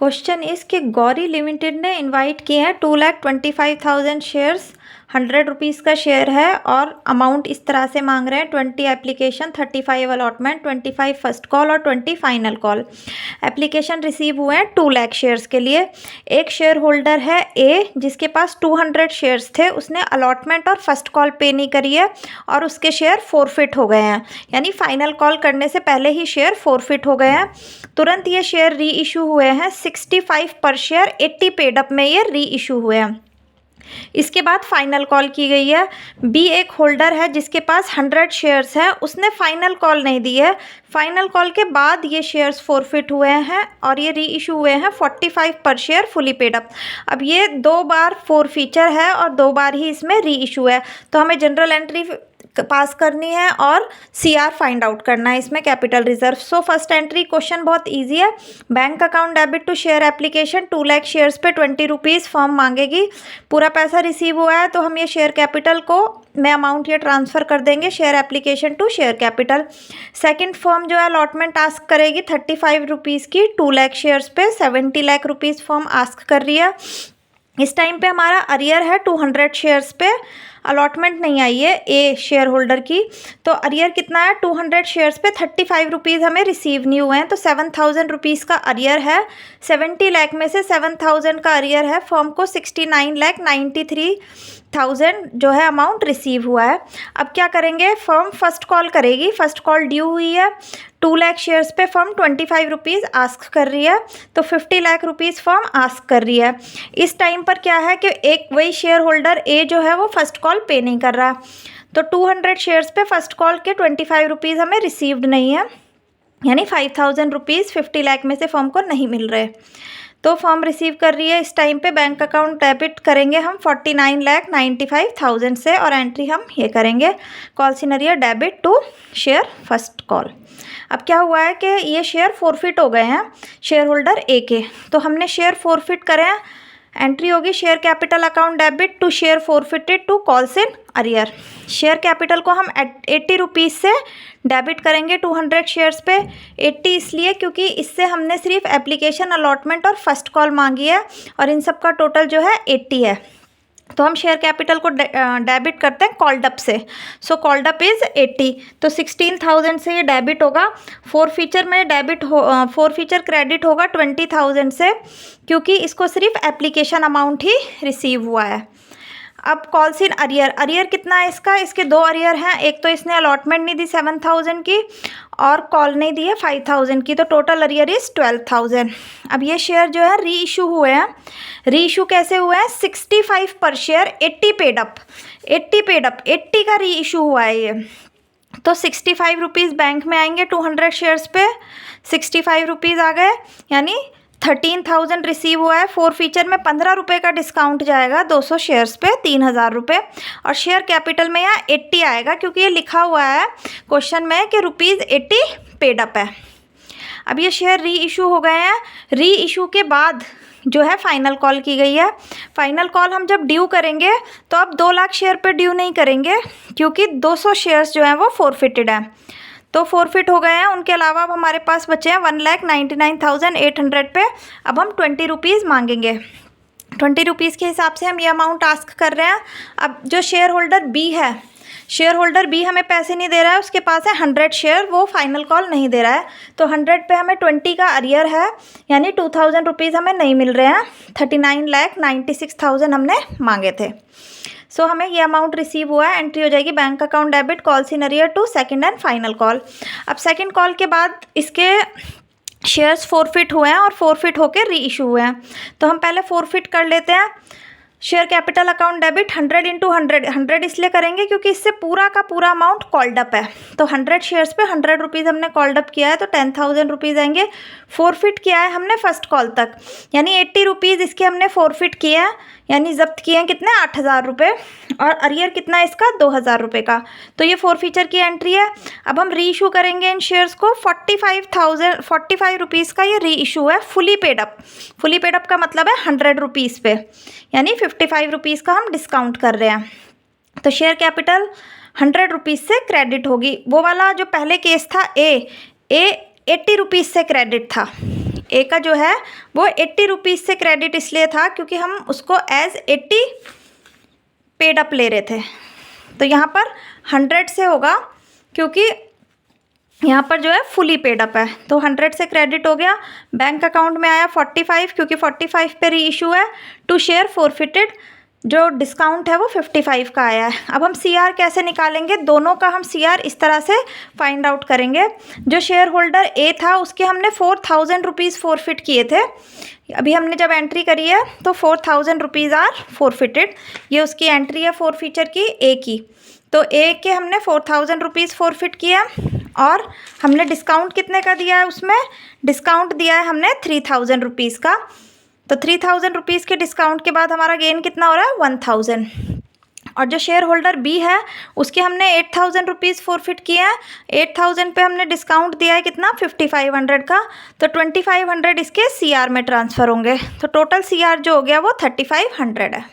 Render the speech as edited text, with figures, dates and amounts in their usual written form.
Question इस कि Gauri limited ने इनवाइट किए हैं 2,25,000 शेयर्स, 100 रुपीज़ का शेयर है और अमाउंट इस तरह से मांग रहे हैं 20 एप्लीकेशन, 35 अलॉटमेंट, 25 फर्स्ट कॉल और 20 फाइनल कॉल। एप्लीकेशन रिसीव हुए हैं 2 लाख शेयर्स के लिए। एक शेयर होल्डर है ए जिसके पास 200 शेयर्स थे, उसने अलॉटमेंट और फर्स्ट कॉल पे नहीं करी है और उसके शेयर फोरफिट हो गए हैं, यानी फाइनल कॉल करने से पहले ही शेयर फोरफिट हो गए हैं। तुरंत ये शेयर री इशू हुए हैं 65 पर शेयर, 80 पेड अप में ये री इशू हुए हैं। इसके बाद फाइनल कॉल की गई है। बी एक होल्डर है जिसके पास 100 शेयर्स हैं, उसने फाइनल कॉल नहीं दी है। फाइनल कॉल के बाद ये शेयर्स फोरफिट हुए हैं और ये री इशू हुए हैं 45 पर शेयर फुली पेड अप। अब ये 2 बार फोर फीचर है और 2 बार ही इसमें री इशू है, तो हमें जनरल एंट्री पास करनी है और सीआर फाइंड आउट करना है इसमें capital reserve. So first entry question बहुत इजी है। Bank account debit to share application 2 lakh shares पे 20 रुपीज़ फर्म मांगेगी। पूरा पैसा रिसीव हुआ है तो हम ये शेयर कैपिटल को में अमाउंट ये ट्रांसफ़र कर देंगे share application to share capital. Second firm जो है अलॉटमेंट आस्क करेगी 35 रुपीज़ की 2 लाख शेयर्स पे, 70 लाख रुपीज़ फर्म आस्क कर रही है। इस टाइम पे हमारा अरियर है 200 शेयर्स पे, अलॉटमेंट नहीं आई है ए शेयर होल्डर की, तो अरियर कितना है 200 शेयर्स पे 35 रुपीज़ हमें रिसीव नहीं हुए हैं, तो 7,000 रुपीज़ का अरियर है। 70 लाख में से 7,000 का अरियर है, फर्म को 69,93,000 जो है अमाउंट रिसीव हुआ है। अब क्या करेंगे, फर्म फर्स्ट कॉल करेगी, फर्स्ट कॉल ड्यू हुई है 2 लाख शेयर्स पे, फर्म 25 रुपीज़ आस्क कर रही है, तो 50 लाख रुपीज़ फर्म आस्क कर रही है। इस टाइम पर क्या है कि एक वही शेयर होल्डर ए जो है वो फर्स्ट कॉल पे नहीं कर रहा, तो 200 शेयर्स पे फर्स्ट कॉल के 25 रुपीज़ हमें रिसीव्ड नहीं है, यानी 5,000 रुपीज़ 50 लाख में से फर्म को नहीं मिल रहे, तो फर्म रिसीव कर रही है। इस टाइम पे बैंक अकाउंट डेबिट करेंगे हम 49,95,000 से और एंट्री हम ये करेंगे call scenario debit to share first call. अब क्या हुआ है कि ये शेयर फोरफिट हो गए हैं शेयर होल्डर ए के, तो हमने शेयर फोरफिट करे हैं, एंट्री होगी share capital account debit to share forfeited to calls in arrear. Share capital को हम 80 रुपीज़ से डेबिट करेंगे 200 शेयर्स पे। 80 इसलिए क्योंकि इससे हमने सिर्फ एप्लीकेशन अलॉटमेंट और फर्स्ट कॉल मांगी है और इन सब का टोटल जो है 80 है, तो हम शेयर कैपिटल को डेबिट करते हैं कॉल्ड अप से। सो कॉल्ड अप इज़ 80, तो 16,000 से ये डेबिट होगा। फोर फीचर में फोर फीचर क्रेडिट होगा 20,000 से, क्योंकि इसको सिर्फ एप्लीकेशन अमाउंट ही रिसीव हुआ है। अब कॉल्स इन अरियर, अरियर कितना है इसका, इसके 2 अरियर हैं, एक तो इसने अलॉटमेंट नहीं दी 7,000 की और कॉल नहीं दी है 5,000 की, तो टोटल अरियर इज़ 12,000। अब ये शेयर जो है री इशू हुए हैं। री इशू कैसे हुए हैं, 65 पर शेयर, 80 पेड अप, 80 का री इशू हुआ है ये, तो 65 रुपीज़ बैंक में आएंगे 200 शेयर्स पे, 65 रुपीज़ आ गए, यानी 13,000 रिसीव हुआ है। फोर फीचर में 15 रुपये का डिस्काउंट जाएगा 200 शेयर्स पे, 3,000 रुपये, और शेयर कैपिटल में यहाँ 80 आएगा क्योंकि ये लिखा हुआ है क्वेश्चन में कि ₹80 पेड अप है। अब ये शेयर री इशू हो गए हैं। री इशू के बाद जो है फाइनल कॉल की गई है। फाइनल कॉल हम जब ड्यू करेंगे तो अब 2 लाख शेयर पे ड्यू नहीं करेंगे क्योंकि 200 शेयर्स जो हैं वो फोरफिटेड हैं, तो फोरफिट हो गए हैं। उनके अलावा अब हमारे पास बचे हैं 1,99,800 पे। अब हम 20 रुपीज़ मांगेंगे, 20 रुपीज़ के हिसाब से हम ये अमाउंट आस्क कर रहे हैं। अब जो शेयर होल्डर बी है, शेयर होल्डर बी हमें पैसे नहीं दे रहा है, उसके पास है 100 शेयर, वो फाइनल कॉल नहीं दे रहा है, तो 100 पे हमें 20 का अरियर है, यानी 2,000 रुपीज़ हमें नहीं मिल रहे हैं। 39,96,000 हमने मांगे थे। सो हमें ये अमाउंट रिसीव हुआ है, एंट्री हो जाएगी bank account debit call scenario to second and final call. अब सेकंड कॉल के बाद इसके शेयर्स फोरफिट हुए हैं और फोरफिट होकर री इशू हुए हैं, तो हम पहले फोरफिट कर लेते हैं। शेयर कैपिटल अकाउंट डेबिट 100 × 100, 100 इसलिए करेंगे क्योंकि इससे पूरा का पूरा अमाउंट कॉल्ड अप है, तो 100 शेयर्स पे 100 रुपीज़ हमने कॉल्ड अप किया है, तो 10,000 रुपीज़ आएंगे। फोरफिट किया है हमने फर्स्ट कॉल तक, यानी 80 रुपीज़ इसके हमने फोरफिट किए हैं, यानी जब्त किए हैं कितने 8,000 रुपये, और अरियर कितना है इसका 2,000 रुपये का, तो ये फोर फीचर की एंट्री है। अब हम री इशू करेंगे इन शेयर्स को 45 रुपीज़ का ये री इशू है fully paid up. Fully paid up का मतलब है 100 रुपीज़ पे, यानी 55 रुपीज़ का हम डिस्काउंट कर रहे हैं, तो शेयर कैपिटल 100 रुपीज़ से क्रेडिट होगी। वो वाला जो पहले केस था ए 80 रुपीज़ से क्रेडिट था, ए का जो है वो 80 रुपीज़ से क्रेडिट इसलिए था क्योंकि हम उसको एज 80 पेड अप ले रहे थे। तो यहाँ पर 100 से होगा क्योंकि यहाँ पर जो है फुली पेड अप है, तो 100 से क्रेडिट हो गया। बैंक अकाउंट में आया 45 क्योंकि 45 पे री इशू है। टू शेयर फॉरफिटेड जो डिस्काउंट है वो 55 का आया है। अब हम CR कैसे निकालेंगे, दोनों का हम CR इस तरह से फाइंड आउट करेंगे। जो शेयर होल्डर ए था उसके हमने 4000 रुपीज़ फॉरफिट किए थे। अभी हमने जब एंट्री करी है तो 4000 रुपीज़ आर फॉरफिटेड, ये उसकी एंट्री है फॉरफीचर की ए की। तो ए के हमने 4000 रुपीज़ फॉरफिट किया और हमने डिस्काउंट कितने का दिया है, उसमें डिस्काउंट दिया है हमने 3000 रुपीज़ का। तो 3000 रुपीज़ के डिस्काउंट के बाद हमारा गेन कितना हो रहा है 1000। और जो शेयर होल्डर बी है उसके हमने 8000 रुपीज़ फॉरफिट किया है। 8000 पे हमने डिस्काउंट दिया है कितना 5500 का, तो 2500 इसके CR में ट्रांसफ़र होंगे। तो टोटल CR जो हो गया वो 3500 है।